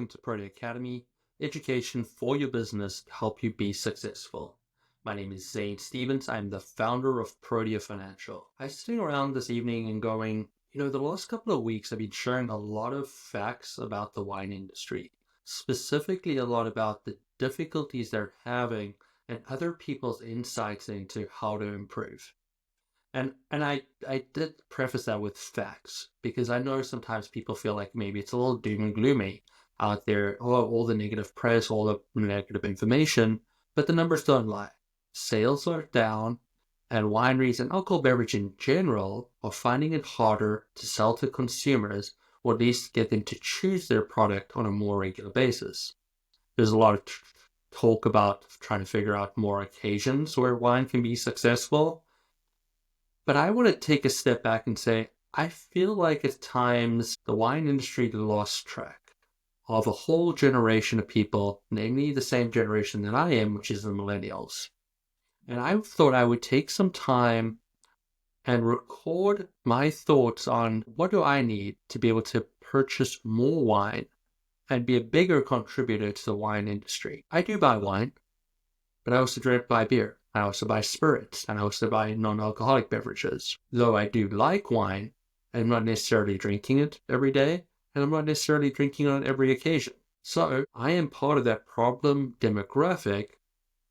welcome to Prody Academy, education for your business to help you be successful. My name is Zane Stevens. I'm the founder of Prody Financial. I was sitting around this evening and going, the last couple of weeks I've been sharing a lot of facts about the wine industry, specifically a lot about the difficulties they're having and other people's insights into how to improve. And I did preface that with facts because I know sometimes people feel like maybe it's a little doom and gloomy out there, all the negative press, all the negative information, but the numbers don't lie. Sales are down, and wineries and alcohol beverage in general are finding it harder to sell to consumers, or at least get them to choose their product on a more regular basis. There's a lot of talk about trying to figure out more occasions where wine can be successful. But I want to take a step back and say, I feel like at times the wine industry lost track of a whole generation of people, namely the same generation that I am, which is the Millennials. And I thought I would take some time and record my thoughts on what do I need to be able to purchase more wine and be a bigger contributor to the wine industry. I do buy wine, but I also buy beer. I also buy spirits, and I also buy non-alcoholic beverages. Though I do like wine, I'm not necessarily drinking it every day, and I'm not necessarily drinking it on every occasion. So I am part of that problem demographic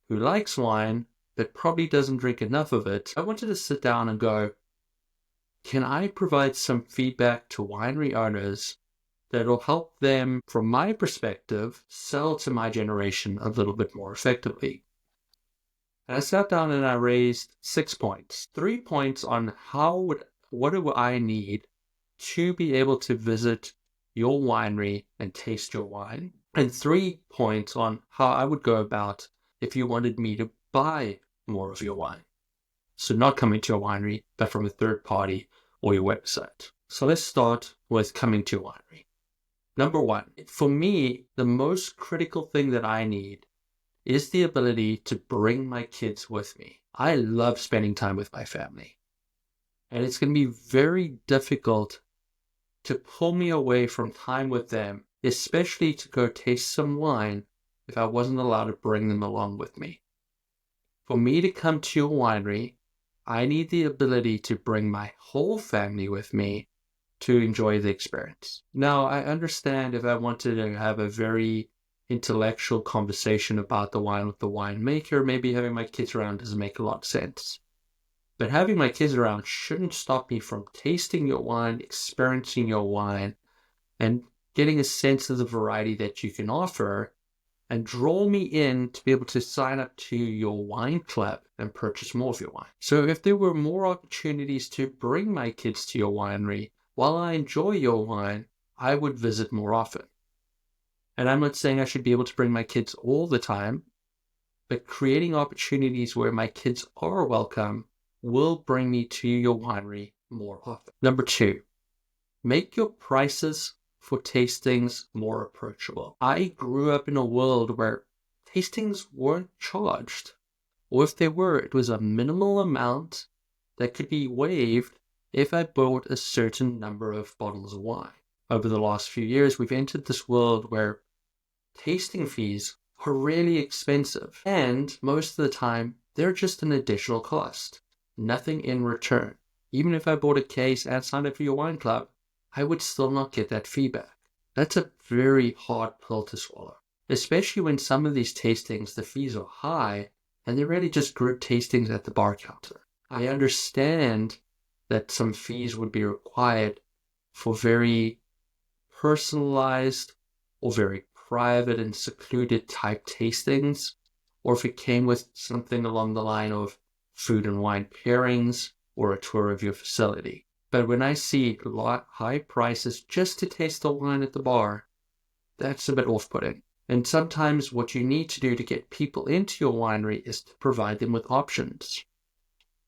who likes wine, but probably doesn't drink enough of it. I wanted to sit down and go, can I provide some feedback to winery owners that will help them, from my perspective, sell to my generation a little bit more effectively? And I sat down and I raised 6 points. 3 points on what do I need to be able to visit your winery and taste your wine. And 3 points on how I would go about if you wanted me to buy more of your wine. So not coming to your winery, but from a third party or your website. So let's start with coming to your winery. Number one, for me, the most critical thing that I need is the ability to bring my kids with me. I love spending time with my family. And it's going to be very difficult to pull me away from time with them, especially to go taste some wine if I wasn't allowed to bring them along with me. For me to come to your winery, I need the ability to bring my whole family with me to enjoy the experience. Now, I understand if I wanted to have a very intellectual conversation about the wine with the winemaker, maybe having my kids around doesn't make a lot of sense. But having my kids around shouldn't stop me from tasting your wine, experiencing your wine, and getting a sense of the variety that you can offer, and draw me in to be able to sign up to your wine club and purchase more of your wine. So if there were more opportunities to bring my kids to your winery while I enjoy your wine, I would visit more often. And I'm not saying I should be able to bring my kids all the time, but creating opportunities where my kids are welcome will bring me to your winery more often. Number 2, make your prices for tastings more approachable. I grew up in a world where tastings weren't charged, or if they were, it was a minimal amount that could be waived if I bought a certain number of bottles of wine. Over the last few years, we've entered this world where tasting fees are really expensive, and most of the time, they're just an additional cost. Nothing in return. Even if I bought a case and signed up for your wine club, I would still not get that feedback. That's a very hard pill to swallow, especially when some of these tastings, the fees are high, and they're really just group tastings at the bar counter. I understand that some fees would be required for very personalized or very private and secluded type tastings, or if it came with something along the line of food and wine pairings or a tour of your facility. But when I see high prices just to taste the wine at the bar, that's a bit off-putting. And sometimes what you need to do to get people into your winery is to provide them with options.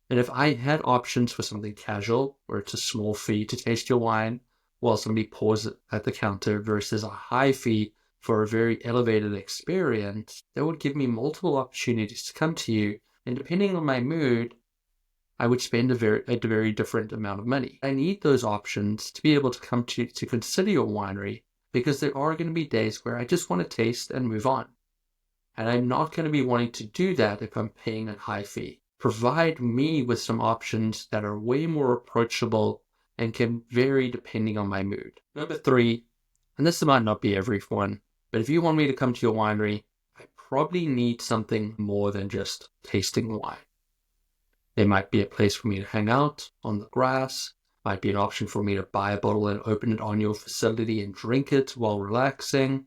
And if I had options for something casual, where it's a small fee to taste your wine while somebody pours it at the counter versus a high fee for a very elevated experience, that would give me multiple opportunities to come to you. And depending on my mood, I would spend a very different amount of money. I need those options to be able to come to consider your winery, because there are going to be days where I just want to taste and move on. And I'm not going to be wanting to do that if I'm paying a high fee. Provide me with some options that are way more approachable and can vary depending on my mood. Number 3, and this might not be everyone, but if you want me to come to your winery, I probably need something more than just tasting wine. There might be a place for me to hang out on the grass, might be an option for me to buy a bottle and open it on your facility and drink it while relaxing.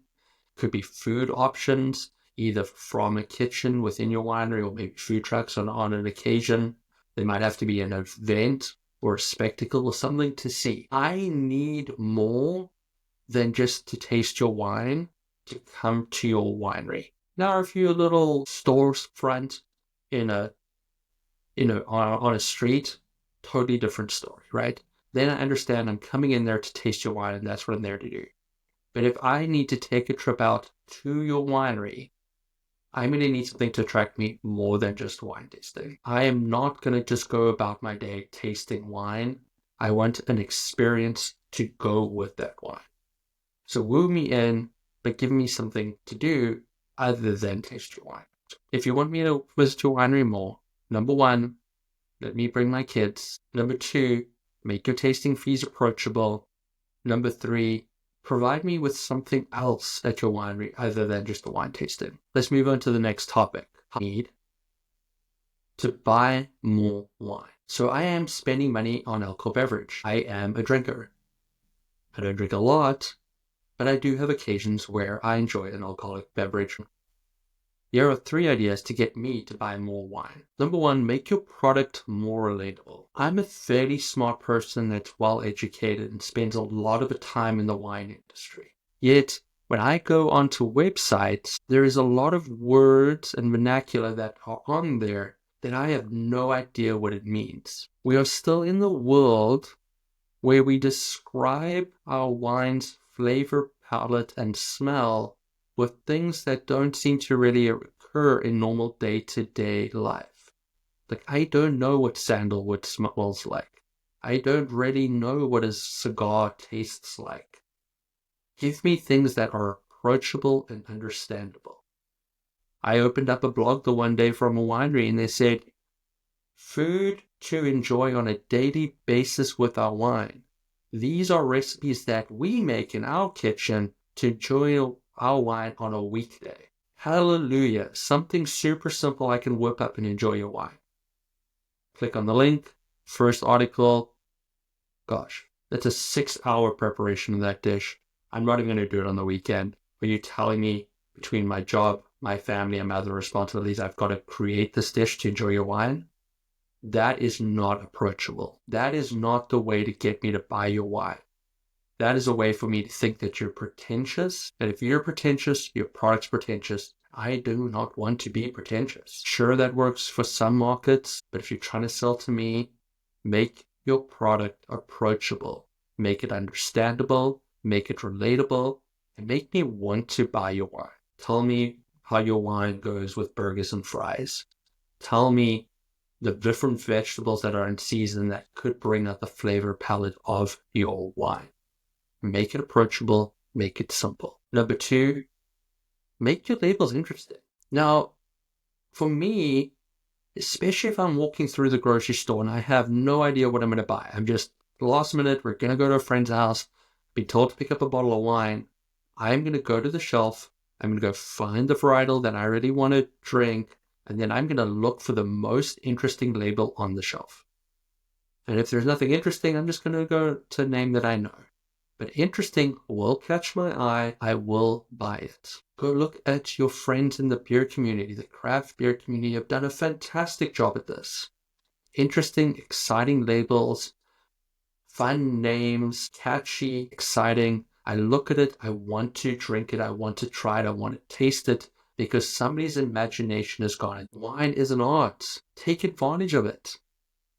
Could be food options, either from a kitchen within your winery or maybe food trucks on an occasion. There might have to be an event or a spectacle or something to see. I need more than just to taste your wine to come to your winery. Now, if you're a little storefront in a on a street, totally different story, right? Then I understand I'm coming in there to taste your wine and that's what I'm there to do. But if I need to take a trip out to your winery, I'm going to need something to attract me more than just wine tasting. I am not going to just go about my day tasting wine. I want an experience to go with that wine. So woo me in, but give me something to do other than taste your wine. If you want me to visit your winery more, number 1, let me bring my kids. Number 2, make your tasting fees approachable. Number 3, provide me with something else at your winery other than just the wine tasting. Let's move on to the next topic. I need to buy more wine. So I am spending money on alcohol beverage. I am a drinker. I don't drink a lot, but I do have occasions where I enjoy an alcoholic beverage. Here are 3 ideas to get me to buy more wine. Number 1, make your product more relatable. I'm a fairly smart person that's well educated and spends a lot of the time in the wine industry. Yet, when I go onto websites, there is a lot of words and vernacular that are on there that I have no idea what it means. We are still in the world where we describe our wine's flavor, palette, and smell with things that don't seem to really occur in normal day-to-day life. Like, I don't know what sandalwood smells like. I don't really know what a cigar tastes like. Give me things that are approachable and understandable. I opened up a blog the one day from a winery and they said, food to enjoy on a daily basis with our wine. These are recipes that we make in our kitchen to enjoy our wine on a weekday. Hallelujah. Something super simple I can whip up and enjoy your wine. Click on the link. First article. Gosh, that's a 6-hour preparation of that dish. I'm not even going to do it on the weekend. When you're telling me between my job, my family, and my other responsibilities, I've got to create this dish to enjoy your wine. That is not approachable. That is not the way to get me to buy your wine. That is a way for me to think that you're pretentious. And if you're pretentious, your product's pretentious. I do not want to be pretentious. Sure, that works for some markets, but if you're trying to sell to me, make your product approachable. Make it understandable, make it relatable, and make me want to buy your wine. Tell me how your wine goes with burgers and fries. Tell me the different vegetables that are in season that could bring out the flavor palette of your wine. Make it approachable, make it simple. Number 2, make your labels interesting. Now, for me, especially if I'm walking through the grocery store and I have no idea what I'm going to buy, I'm just last minute, we're going to go to a friend's house, be told to pick up a bottle of wine. I'm going to go to the shelf, I'm going to go find the varietal that I really want to drink, and then I'm going to look for the most interesting label on the shelf. And if there's nothing interesting, I'm just going to go to a name that I know. But interesting will catch my eye. I will buy it. Go look at your friends in the beer community. The craft beer community have done a fantastic job at this. Interesting, exciting labels, fun names, catchy, exciting. I look at it. I want to drink it. I want to try it. I want to taste it because somebody's imagination has gone. Wine is an art. Take advantage of it.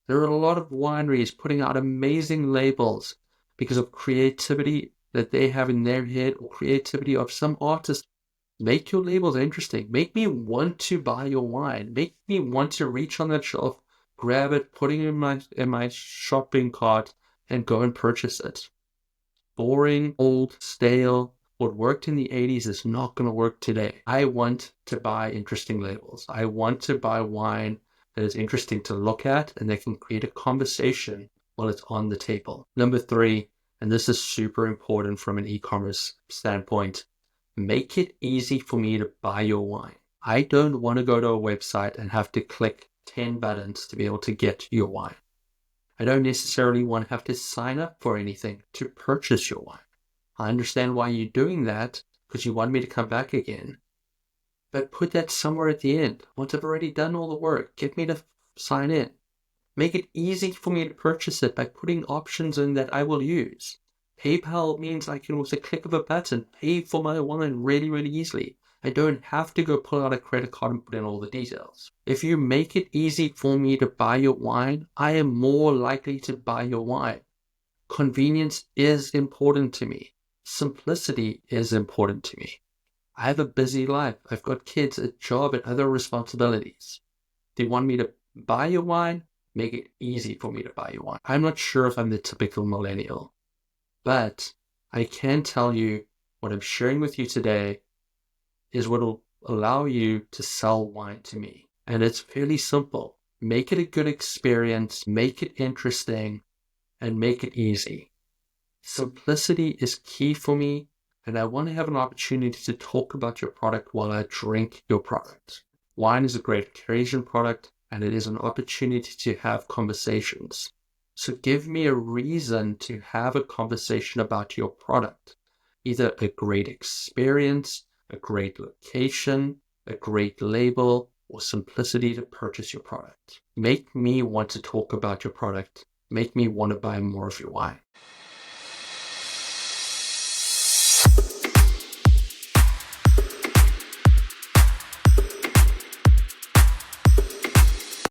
There are a lot of wineries putting out amazing labels because of creativity that they have in their head or creativity of some artist. Make your labels interesting. Make me want to buy your wine. Make me want to reach on that shelf, grab it, put it in my shopping cart, and go and purchase it. Boring, old, stale, What worked in the 80s is not going to work today. I want to buy interesting labels. I want to buy wine that is interesting to look at and that can create a conversation while it's on the table. Number 3, and this is super important from an e-commerce standpoint, make it easy for me to buy your wine. I don't want to go to a website and have to click 10 buttons to be able to get your wine. I don't necessarily want to have to sign up for anything to purchase your wine. I understand why you're doing that, because you want me to come back again. But put that somewhere at the end. Once I've already done all the work, get me to sign in. Make it easy for me to purchase it by putting options in that I will use. PayPal means I can, with a click of a button, pay for my wine really, really easily. I don't have to go pull out a credit card and put in all the details. If you make it easy for me to buy your wine, I am more likely to buy your wine. Convenience is important to me. Simplicity is important to me. I have a busy life. I've got kids, a job, and other responsibilities. They want me to buy your wine, make it easy for me to buy your wine. I'm not sure if I'm the typical millennial, but I can tell you what I'm sharing with you today is what will allow you to sell wine to me. And it's fairly simple. Make it a good experience, make it interesting, and make it easy. Simplicity is key for me, and I want to have an opportunity to talk about your product while I drink your product. Wine is a great occasion product, and it is an opportunity to have conversations. So give me a reason to have a conversation about your product. Either a great experience, a great location, a great label, or simplicity to purchase your product. Make me want to talk about your product. Make me want to buy more of your wine.